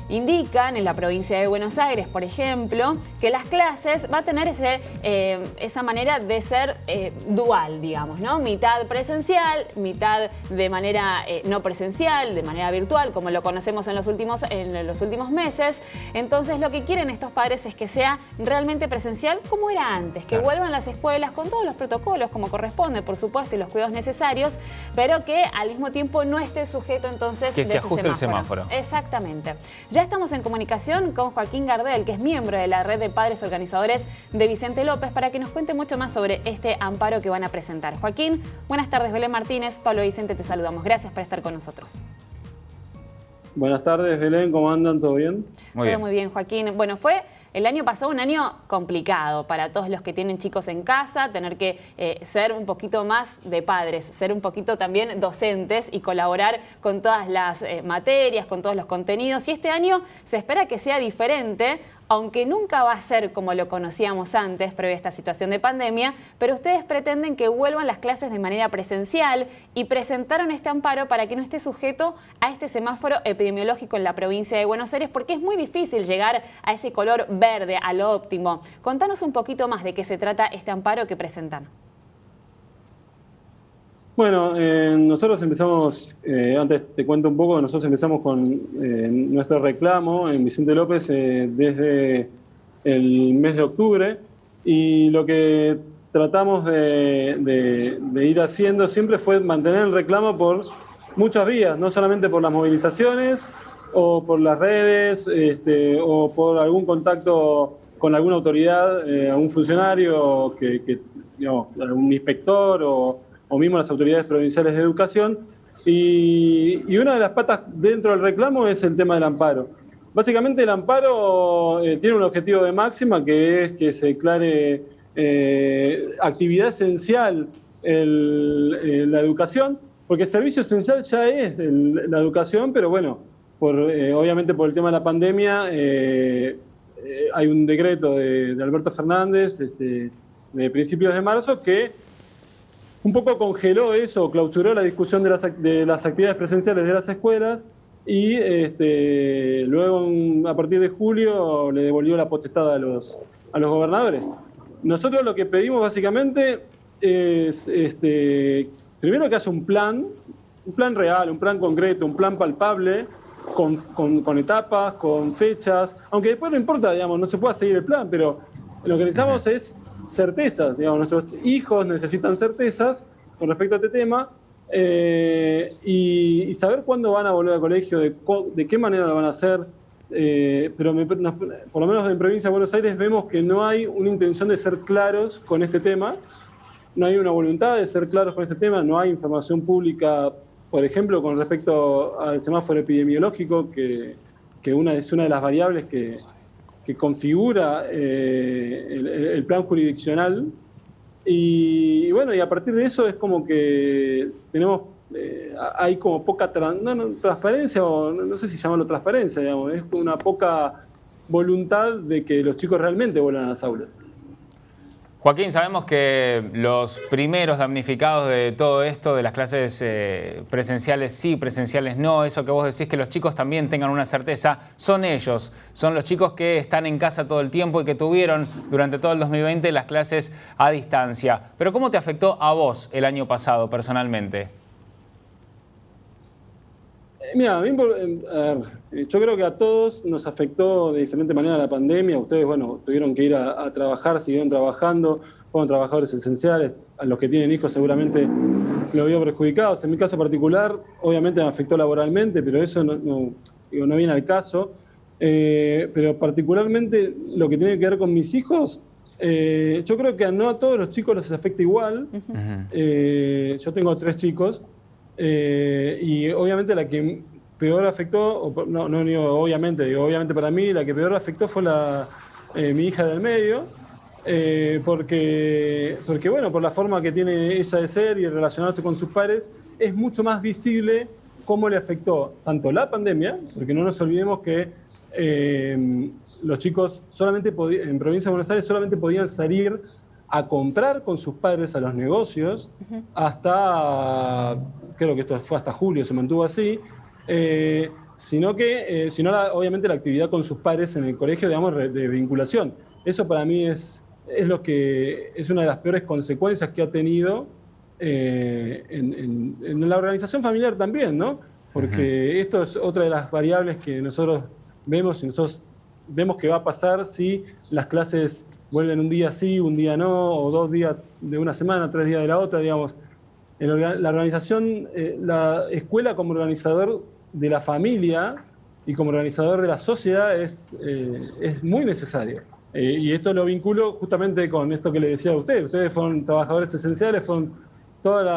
indican en la provincia de Buenos Aires, por ejemplo, que las clases va a tener esa manera de ser dual, digamos, ¿no? Mitad presencial, mitad de manera no presencial, de manera virtual, como lo conocemos en los últimos meses. Entonces, lo que quieren estos padres es que sea realmente presencial como era antes, que vuelvan las escuelas con todos los protocolos como corresponde, por supuesto, y los cuidados necesarios, pero que al mismo tiempo no esté sujeto entonces que se ajuste el semáforo. Exactamente. Ya estamos en comunicación con Joaquín Gardel, que es miembro de la red de padres organizadores de Vicente López, para que nos cuente mucho más sobre este amparo que van a presentar. Joaquín, buenas tardes. Belén Martínez, Pablo Vicente, te saludamos. Gracias por estar con nosotros. Buenas tardes, Belén. ¿Cómo andan? ¿Todo bien? Todo muy bien, Joaquín. Bueno, fue el año pasado un año complicado para todos los que tienen chicos en casa, tener que ser un poquito más de padres, ser un poquito también docentes y colaborar con todas las materias, con todos los contenidos. Y este año se espera que sea diferente, aunque nunca va a ser como lo conocíamos antes, previo a esta situación de pandemia, pero ustedes pretenden que vuelvan las clases de manera presencial y presentaron este amparo para que no esté sujeto a este semáforo epidemiológico en la provincia de Buenos Aires, porque es muy difícil llegar a ese color verde, a lo óptimo. Contanos un poquito más de qué se trata este amparo que presentan. Bueno, nosotros empezamos, antes te cuento un poco, nosotros empezamos con nuestro reclamo en Vicente López desde el mes de octubre, y lo que tratamos de ir haciendo siempre fue mantener el reclamo por muchas vías, no solamente por las movilizaciones o por las redes o por algún contacto con alguna autoridad, algún funcionario, digamos, algún inspector o mismo las autoridades provinciales de educación, y una de las patas dentro del reclamo es el tema del amparo. Básicamente el amparo tiene un objetivo de máxima, que es que se declare actividad esencial la educación, porque el servicio esencial ya es la educación, pero bueno, obviamente por el tema de la pandemia hay un decreto de Alberto Fernández de principios de marzo que un poco congeló eso, clausuró la discusión de las actividades presenciales de las escuelas, y luego a partir de julio le devolvió la potestad a los gobernadores. Nosotros lo que pedimos básicamente es primero que haya un plan real, un plan concreto, un plan palpable, con etapas, con fechas, aunque después no importa, digamos, no se pueda seguir el plan, pero lo que necesitamos es certezas, digamos, nuestros hijos necesitan certezas con respecto a este tema, y saber cuándo van a volver al colegio, de qué manera lo van a hacer, pero por lo menos en provincia de Buenos Aires vemos que no hay una intención de ser claros con este tema, no hay una voluntad de ser claros con este tema, no hay información pública, por ejemplo, con respecto al semáforo epidemiológico, que es una de las variables que configura el plan jurisdiccional, y bueno, y a partir de eso es como que hay como poca transparencia, o no sé si llamarlo transparencia, digamos, es una poca voluntad de que los chicos realmente vuelvan a las aulas. Joaquín, sabemos que los primeros damnificados de todo esto, de las clases presenciales sí, presenciales no, eso que vos decís que los chicos también tengan una certeza, son ellos, son los chicos que están en casa todo el tiempo y que tuvieron durante todo el 2020 las clases a distancia. Pero ¿cómo te afectó a vos el año pasado personalmente? Mira, yo creo que a todos nos afectó de diferente manera la pandemia. Ustedes, bueno, tuvieron que ir a trabajar, siguieron trabajando, fueron trabajadores esenciales. A los que tienen hijos seguramente lo vio perjudicados. En mi caso particular, obviamente me afectó laboralmente, pero eso no viene al caso. Pero particularmente lo que tiene que ver con mis hijos, yo creo que no a todos los chicos les afecta igual. Yo tengo 3 chicos. Y obviamente la que peor afectó, no digo obviamente, digo obviamente para mí, la que peor afectó fue mi hija del medio, porque bueno, por la forma que tiene ella de ser y relacionarse con sus pares, es mucho más visible cómo le afectó tanto la pandemia, porque no nos olvidemos que los chicos en provincia de Buenos Aires solamente podían salir a comprar con sus padres a los negocios hasta, creo que esto fue hasta julio, se mantuvo así, sino obviamente la actividad con sus pares en el colegio, digamos, de vinculación. Eso para mí es lo que es una de las peores consecuencias que ha tenido en la organización familiar también, ¿no? Porque esto es otra de las variables que nosotros vemos, y nosotros vemos que va a pasar si las clases vuelven un día sí, un día no, o 2 días de una semana, 3 días de la otra, digamos. La organización, la escuela como organizador de la familia y como organizador de la sociedad es muy necesario. Y esto lo vinculo justamente con esto que le decía a ustedes. Ustedes fueron trabajadores esenciales, fueron todo el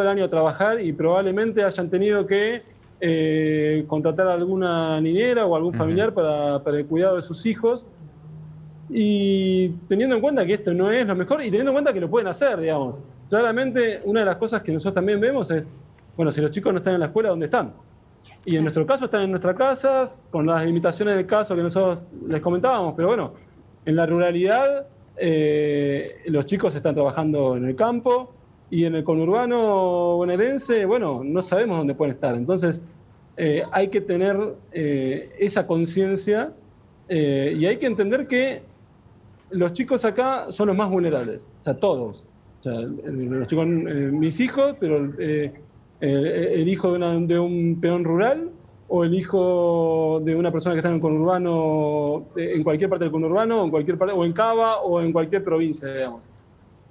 año a trabajar y probablemente hayan tenido que contratar a alguna niñera o algún familiar para el cuidado de sus hijos. Y teniendo en cuenta que esto no es lo mejor y teniendo en cuenta que lo pueden hacer, digamos. Claramente, una de las cosas que nosotros también vemos es, bueno, si los chicos no están en la escuela, ¿dónde están? Y en nuestro caso están en nuestras casas, con las limitaciones del caso que nosotros les comentábamos, pero bueno, en la ruralidad los chicos están trabajando en el campo y en el conurbano bonaerense, bueno, no sabemos dónde pueden estar. Entonces, hay que tener esa conciencia y hay que entender que los chicos acá son los más vulnerables, o sea, todos. O sea, los chicos, mis hijos, pero el hijo de un peón rural o el hijo de una persona que está en el conurbano, en cualquier parte del conurbano, o en Cava o en cualquier provincia, digamos.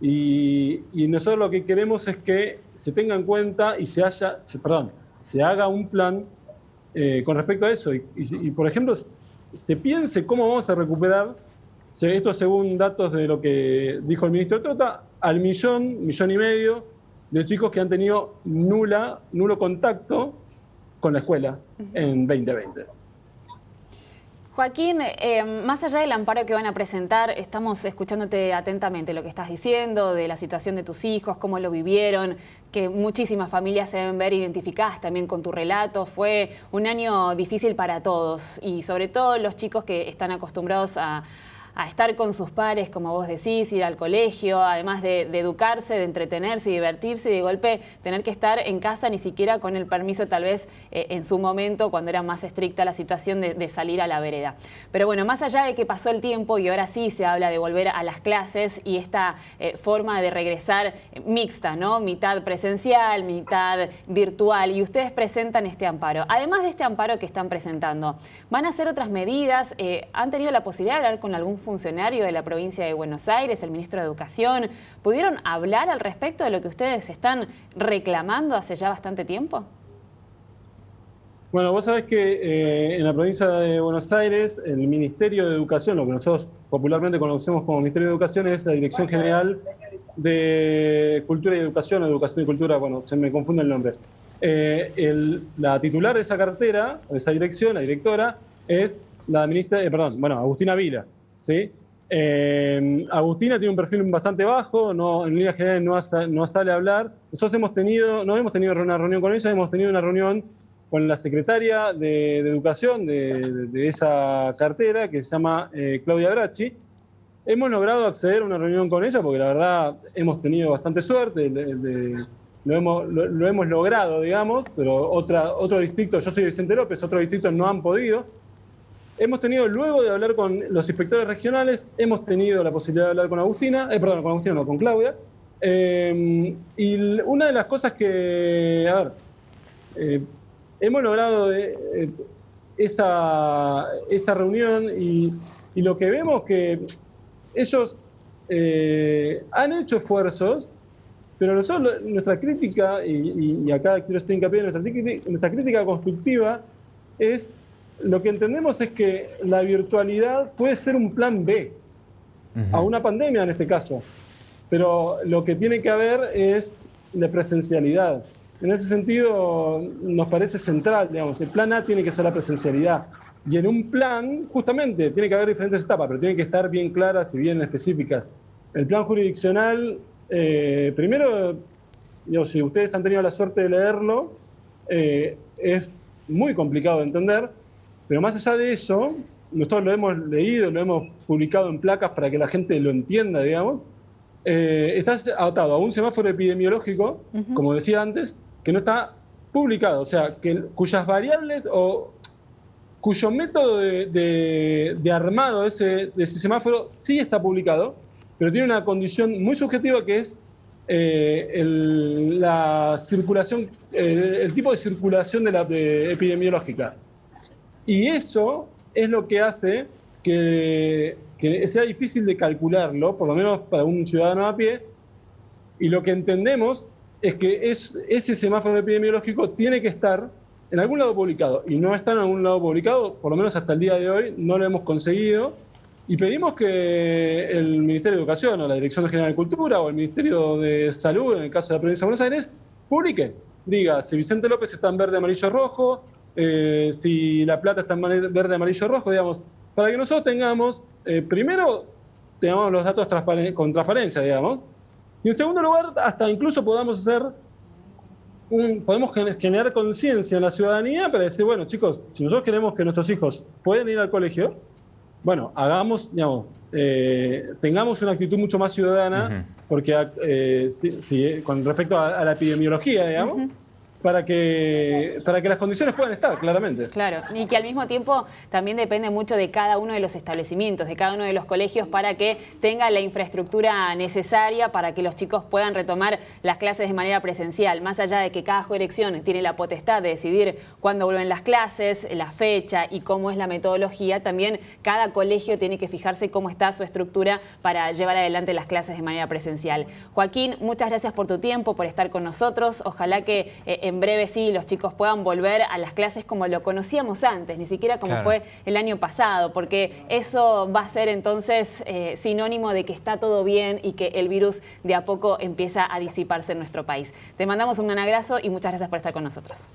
Y nosotros lo que queremos es que se tenga en cuenta y se haga un plan con respecto a eso. Y por ejemplo, se piense cómo vamos a recuperar, esto según datos de lo que dijo el ministro Trota, al millón y medio de chicos que han tenido nulo contacto con la escuela en 2020. Joaquín, más allá del amparo que van a presentar, estamos escuchándote atentamente lo que estás diciendo, de la situación de tus hijos, cómo lo vivieron, que muchísimas familias se deben ver identificadas también con tu relato. Fue un año difícil para todos y sobre todo los chicos que están acostumbrados a estar con sus pares, como vos decís, ir al colegio, además de educarse, de entretenerse y divertirse, y de golpe tener que estar en casa ni siquiera con el permiso tal vez en su momento, cuando era más estricta la situación de salir a la vereda. Pero bueno, más allá de que pasó el tiempo y ahora sí se habla de volver a las clases y esta forma de regresar mixta, ¿no? Mitad presencial, mitad virtual, y ustedes presentan este amparo. Además de este amparo que están presentando, ¿van a hacer otras medidas? ¿Han tenido la posibilidad de hablar con algún funcionario de la provincia de Buenos Aires, el ministro de Educación? ¿Pudieron hablar al respecto de lo que ustedes están reclamando hace ya bastante tiempo? Bueno, vos sabés que en la provincia de Buenos Aires, el Ministerio de Educación, lo que nosotros popularmente conocemos como Ministerio de Educación, es la Dirección General de Cultura y Educación, Educación y Cultura, bueno, se me confunde el nombre. La titular de esa cartera, de esa dirección, la directora, es la ministra, Agustina Vila. ¿Sí? Agustina tiene un perfil bastante bajo, en líneas generales no sale a hablar. Nosotros no hemos tenido una reunión con ella, hemos tenido una reunión con la secretaria de Educación de esa cartera, que se llama Claudia Bracci. Hemos logrado acceder a una reunión con ella porque la verdad hemos tenido bastante suerte, lo hemos logrado, digamos, pero otro distrito, yo soy Vicente López, otros distritos no han podido. Hemos tenido, luego de hablar con los inspectores regionales, hemos tenido la posibilidad de hablar con con Claudia. Y una de las cosas que, hemos logrado esa reunión y lo que vemos que ellos han hecho esfuerzos, pero nosotros, nuestra crítica, y acá quiero hacer hincapié en nuestra crítica constructiva, es... Lo que entendemos es que la virtualidad puede ser un plan B a una pandemia en este caso, pero lo que tiene que haber es la presencialidad. En ese sentido nos parece central, digamos, el plan A tiene que ser la presencialidad y en un plan justamente tiene que haber diferentes etapas, pero tienen que estar bien claras y bien específicas. El plan jurisdiccional, primero, si ustedes han tenido la suerte de leerlo, es muy complicado de entender. Pero más allá de eso, nosotros lo hemos leído, lo hemos publicado en placas para que la gente lo entienda, digamos. Está atado a un semáforo epidemiológico, como decía antes, que no está publicado, o sea, cuyas variables o cuyo método de armado de ese semáforo sí está publicado, pero tiene una condición muy subjetiva que es la circulación, el tipo de circulación epidemiológica. Y eso es lo que hace que sea difícil de calcularlo, por lo menos para un ciudadano a pie, y lo que entendemos es que ese semáforo epidemiológico tiene que estar en algún lado publicado, y no está en algún lado publicado, por lo menos hasta el día de hoy no lo hemos conseguido, y pedimos que el Ministerio de Educación o la Dirección General de Cultura o el Ministerio de Salud, en el caso de la provincia de Buenos Aires, publique, diga si Vicente López está en verde, amarillo, rojo, si La Plata está en verde, amarillo, rojo, digamos, para que nosotros tengamos, primero, tengamos los datos con transparencia, digamos, y en segundo lugar, hasta incluso podemos generar conciencia en la ciudadanía para decir, bueno, chicos, si nosotros queremos que nuestros hijos puedan ir al colegio, bueno, hagamos, digamos, tengamos una actitud mucho más ciudadana, porque con respecto a la epidemiología, digamos, para que las condiciones puedan estar, claramente. Claro, y que al mismo tiempo también depende mucho de cada uno de los establecimientos, de cada uno de los colegios, para que tenga la infraestructura necesaria para que los chicos puedan retomar las clases de manera presencial. Más allá de que cada dirección tiene la potestad de decidir cuándo vuelven las clases, la fecha y cómo es la metodología, también cada colegio tiene que fijarse cómo está su estructura para llevar adelante las clases de manera presencial. Joaquín, muchas gracias por tu tiempo, por estar con nosotros. Ojalá que en breve sí los chicos puedan volver a las clases como lo conocíamos antes, ni siquiera como fue el año pasado, porque eso va a ser entonces sinónimo de que está todo bien y que el virus de a poco empieza a disiparse en nuestro país. Te mandamos un gran abrazo y muchas gracias por estar con nosotros.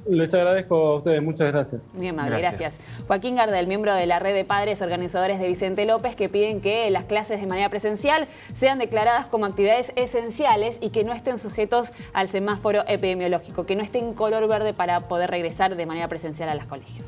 Les agradezco a ustedes, muchas gracias. Muy amable, gracias. Joaquín Gardel, miembro de la red de padres organizadores de Vicente López, que piden que las clases de manera presencial sean declaradas como actividades esenciales y que no estén sujetos al semáforo epidemiológico, que no estén en color verde para poder regresar de manera presencial a los colegios.